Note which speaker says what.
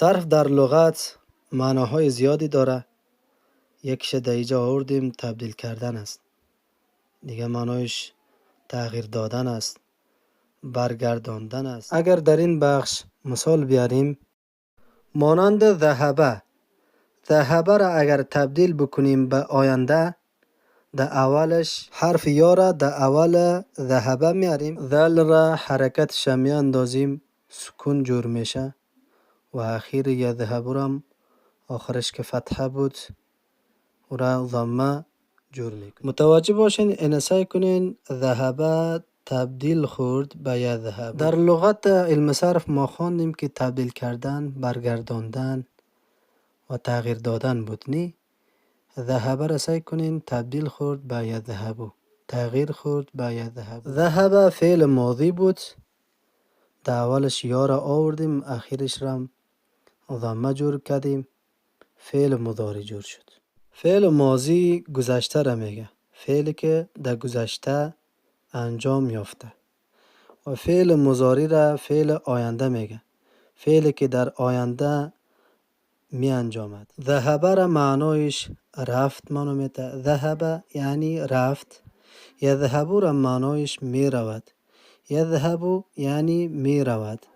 Speaker 1: صرف در لغت معناهای زیادی داره. یکیش در اینجا آوردیم تبدیل کردن است. دیگه معنایش تغییر دادن است، برگرداندن است. اگر در این بخش مثال بیاریم، مانند ذهبه. ذهبه را اگر تبدیل بکنیم به آینده، در اولش حرف یا را در اول ذهبه میاریم، ذل را حرکتش میاندازیم، سکون جور میشه و اخیر یذهب را آخرش که فتحه بود او را ضمه جور میکنیم. متوجه باشین، این سعی کنین ذهبه تبدیل خورد به یذهب. در لغت علم صرف ما خواندیم که تبدیل کردن، برگرداندن و تغییر دادن بود. نی ذهبه را سعی کنین تبدیل خورد به یذهب، تغییر خورد به یذهب. ذهب فعل ماضی بود، در اولش یا را آوردیم، اخیرش را ضمه جور کردیم، فعل مضارع جور شد. فعل ماضی گذشته را میگه، فعلی که در گذشته انجام یافته. و فعل مضارع را فعل آینده میگه، فعلی که در آینده می انجامد. ذهبه را معنایش رفت منو میده. ذهبه یعنی رفت. یذهبو را معنایش می رود. یذهبو یعنی می رود.